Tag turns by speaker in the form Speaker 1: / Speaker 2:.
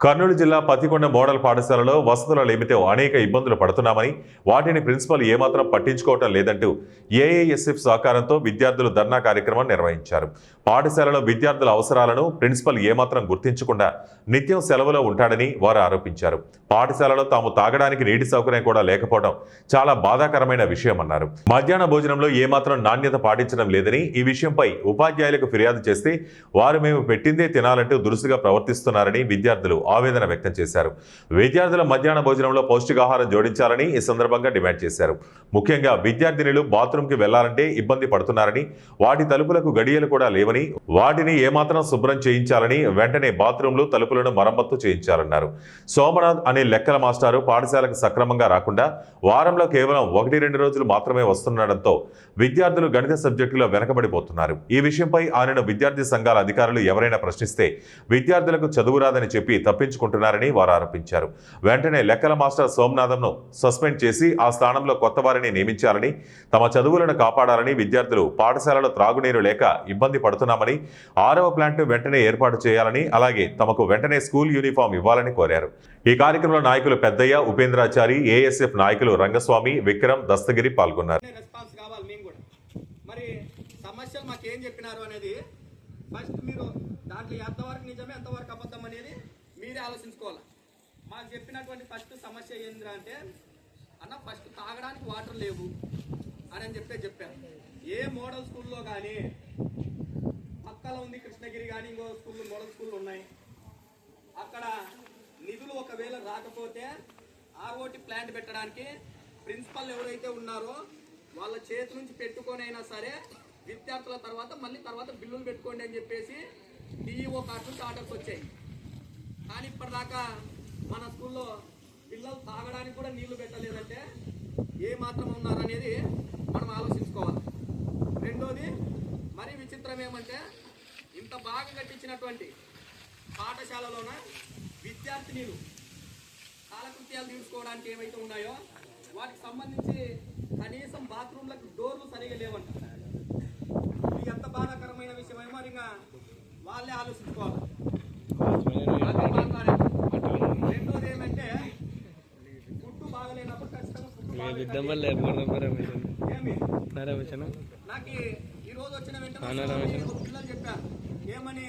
Speaker 1: కర్నూలు జిల్లా పత్తికొండ మోడల్ పాఠశాలలో వసతుల లేమితో అనేక ఇబ్బందులు పడుతున్నామని, వాటిని ప్రిన్సిపల్ ఏమాత్రం పట్టించుకోవటం లేదంటూ ఏఐఎస్ఎఫ్ సహకారంతో విద్యార్థులు ధర్నా కార్యక్రమం నిర్వహించారు. పాఠశాలలో విద్యార్థుల అవసరాలను ప్రిన్సిపల్ ఏమాత్రం గుర్తించకుండా నిత్యం సెలవులో ఉంటాడని వారు ఆరోపించారు. పాఠశాలలో తాము తాగడానికి నీటి సౌకర్యం కూడా లేకపోవడం చాలా బాధాకరమైన విషయమన్నారు. మధ్యాహ్న భోజనంలో ఏమాత్రం నాణ్యత పాటించడం లేదని, ఈ విషయంపై ఉపాధ్యాయులకు ఫిర్యాదు చేస్తే వారు మేము పెట్టిందే తినాలంటూ దురుసుగా ప్రవర్తిస్తున్నారని విద్యార్థులు ఆవేదన వ్యక్తం చేశారు. విద్యార్థుల మధ్యాహ్న భోజనంలో పౌష్టికాహారం జోడించాలని ఈ సందర్భంగా డిమాండ్ చేశారు. ముఖ్యంగా విద్యార్థినులు బాత్రూంకి వెళ్లాలంటే ఇబ్బంది పడుతున్నారని, వాటి తలుపులకు గడియలు కూడా లేవని, వాటిని ఏమాత్రం శుభ్రం చేయించాలని, వెంటనే బాత్రూంలు తలుపులను మరమ్మత్తు చేయించాలన్నారు. సోమనాథ్ అనే లెక్కల మాస్టారు పాఠశాలకు సక్రమంగా రాకుండా వారంలో కేవలం 1-2 రోజులు మాత్రమే వస్తుండటంతో విద్యార్థులు గణిత సబ్జెక్టులో వెనకబడిపోతున్నారు. ఈ విషయంపై ఆయన విద్యార్థి సంఘాల అధికారులు ఎవరైనా ప్రశ్నిస్తే విద్యార్థులకు చదువు రాదని చెప్పి తప్పించుకుంటున్నారని వారు ఆరోపించారు. వెంటనే లెక్కల మాస్టర్ సోమనాథంను సస్పెండ్ చేసి ఆ స్థానంలో కొత్త వారిని నియమించాలని, తమ చదువులను కాపాడాలని విద్యార్థులు పాఠశాలలో త్రాగునీరు లేక ఇబ్బంది పడుతున్నామని, 6వ ప్లాంట్ వెంటనే ఏర్పాటు చేయాలని, అలాగే తమకు వెంటనే స్కూల్ యూనిఫామ్ ఇవ్వాలని కోరారు. ఈ కార్యక్రమంలో నాయకులు పెద్దయ్య, ఉపేంద్రాచారి, ఏఎస్ఎఫ్ నాయకులు రంగస్వామి, విక్రమ్, దస్తగిరి పాల్గొన్నారు.
Speaker 2: సమస్యలు మాకేం చెప్పినారు అనేది ఫస్ట్ మీరు దాంట్లో ఎంతవరకు నిజమే ఎంతవరకు అబద్ధం అనేది మీరే ఆలోచించుకోవాలి. మాకు చెప్పినటువంటి ఫస్ట్ సమస్య ఏంద్రా అంటే, అన్న ఫస్ట్ తాగడానికి వాటర్ లేవు అని చెప్పారు. ఏ మోడల్ స్కూల్లో కానీ, పక్కలో ఉంది కృష్ణగిరి కానీ, ఇంకో స్కూల్లో మోడల్ స్కూళ్ళు ఉన్నాయి. అక్కడ నిధులు ఒకవేళ రాకపోతే ఆర్ఓటి ప్లాంట్ పెట్టడానికి ప్రిన్సిపల్ ఎవరైతే ఉన్నారో వాళ్ళ చేతి నుంచి పెట్టుకొనైనా సరే విద్యార్థుల తర్వాత బిల్లులు పెట్టుకోండి అని చెప్పేసి డిఈఓ కార్డు నుంచి ఆర్డర్స్ వచ్చాయి. కానీ ఇప్పటిదాకా మన స్కూల్లో పిల్లలు తాగడానికి కూడా నీళ్లు పెట్టలేదంటే ఏ మాత్రం ఉన్నారనేది మనం ఆలోచించుకోవాలి. రెండోది, మరీ విచిత్రం ఏమంటే, ఇంత బాగా కట్టించినటువంటి పాఠశాలలోన విద్యార్థినీలు కాలకృత్యాలు తీసుకోవడానికి ఏవైతే ఉన్నాయో వాటికి సంబంధించి కనీసం బాత్రూంలకు డోర్లు సరిగా లేవంట. ఇది ఎంత బాధాకరమైన విషయమేమో ఇంకా వాళ్ళే ఆలోచించుకోవాలి. రెండోది ఏమంటే, ఫుడ్ బాగలేనప్పుడు ఖచ్చితంగా నాకు ఈ రోజు వచ్చిన వెంటనే పిల్లలు చెప్పారు ఏమని,